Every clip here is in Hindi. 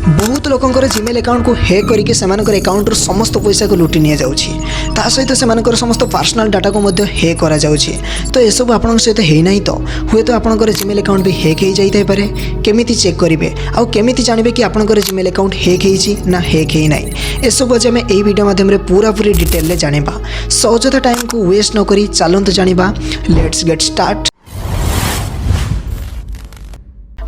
बहुत लोकंकर जीमेल अकाउंट को हैक करके सेमानकर अकाउंट समस्त पैसा को लुटि नि जाउछि ता सहित सेमानकर समस्त पर्सनल डाटा को मध्य हैक करा जाउछि। तो ए सब आपन सहित हेइ नाही तो हुए तो आपनकर जीमेल अकाउंट भी हैक हो जाई पारे। केमिति चेक करिवे आ केमिति जानिबे कि आपनकर जीमेल अकाउंट हैक हेइछि ना हैक हेइ नाही ए सब आज हम एई वीडियो माध्यम रे पूरा पूरी डिटेल ले जानिबा। सहजता टाइम को वेस्ट न करी चलंत जानिबा। Let's get start.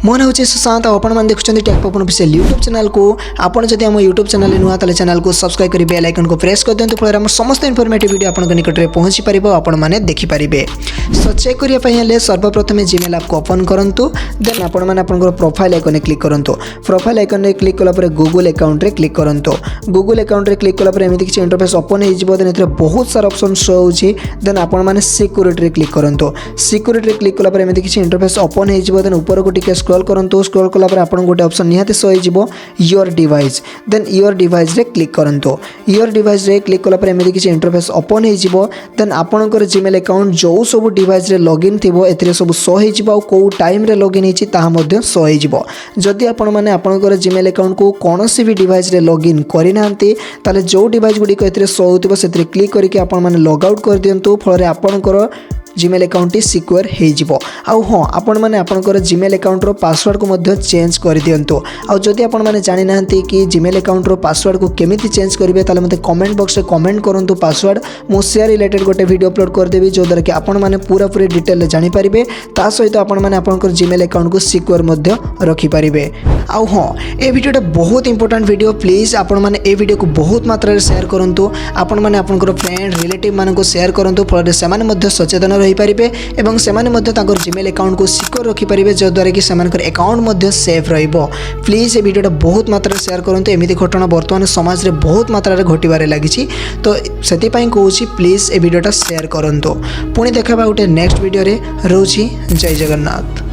मो ना हूँ सुशांत आपण मैंने देखुं tech Papun official YouTube channel को। आपड़ जब आम यूट्यूब चैनल नुआ ताले चैनल को सब्सक्राइब कर बेल आइकन को प्रेस कर दिंतु फल समस्त इनफॉर्मेटिव वीडियो आपन निकट में पहुँची पार आपण मैंने देखिपारे। सो चेक करने सर्वप्रथम जीमेल ऐप को ओपन करूँ। देन आपण मैंने प्रोफाइल आइकन क्लिक करूँ। प्रोफाइल आइकन में क्लिक कलापर गूगल अकाउंट रे क्लिक करूँ। गूगल अकाउंट रे क्लिक कलापर एमती किसी इंटरफेस ओपन हो देन बहुत सारा ऑप्शन शो होची। देन आपण मैंने सिक्यूरिटी रे क्लिक करूँ। सिक्यूरिटी रे क्लिक कलापर एमती किसी इंटरफेस ओपन हो देन ऊपर को टिके स्क्रॉल करूँ। स्क्रॉल कलापर आपन गोटे ऑप्शन निहाती शो हो your device. Then your device रे क्लिक करूँ। योर डिवाइस रे क्लिक कलापर एमती किसी इंटरफेस ओपन हो देन आपनकर जीमेल अकाउंट जो सब डिवाइस रे लॉगिन थिबो एथिरे सब शो हो को टाइम रे लॉगिन होची ताहा मध्य शो हो। जदि आपण माने आपनकर जीमेल अकाउंट को कोनोसी भी डिवाइस रे लॉगिन करि नांती ताले जो डिवाइस गुडी को एथिरे शो होतिबो सेथिरे क्लिक करके आपण माने लॉग आउट कर दियंतु फଳରେ आपनकर जीमेल अकाउंट सिक्योर हो। आउ हाँ आपण मैंने आपनकर जीमेल अकाउंट रो पासवर्ड को मध्य चेंज कर दियंतु। आउ जदि आपण मैंने जानि नाहंती कि जीमेल अकाउंट रो पासवर्ड को केमिति चेंज करिवे ताले मते कमेंट बॉक्स रे कमेंट करंतु पासवर्ड। मो शेयर रिलेटेड गोटे वीडियो अपलोड कर देबी जो द्वारा कि आपण मैंने पूरा पूरी डिटेल जानि पारिबे। ता सहित आपण मैंने आपनकर जीमेल अकाउंट को सिक्योर मध्य रखि पारिबे। आउ हाँ ए वीडियोटा बहुत इंपोर्टेंट वीडियो। प्लीज आपण मैंने ए वीडियो को बहुत मात्रा रे शेयर करंतु। आपण मैंने आपनकर फ्रेंड रिलेटिव मानको को शेयर करंतु फଳରେ सेमाने मध्य सचेतन रहि पारिबे एवं सेमाने मध्य तांकर जीमेल अकाउंट को सिक्योर रखि पारिबे जो द्वारा कि सेमानकर अकाउंट मध्य सेफ रहिबो। प्लीज ए वीडियोटा बहुत मात्रा रे शेयर करंतु। एमिति घटना वर्तमान समाज रे बहुत मात्रा रे घटिबारे लागिछि तो सेति पई कहूछि प्लीज ए वीडियोटा शेयर करंतु। पुणी देखाबा गोटे नेक्स्ट वीडियो रे रहउछि। जय जगन्नाथ।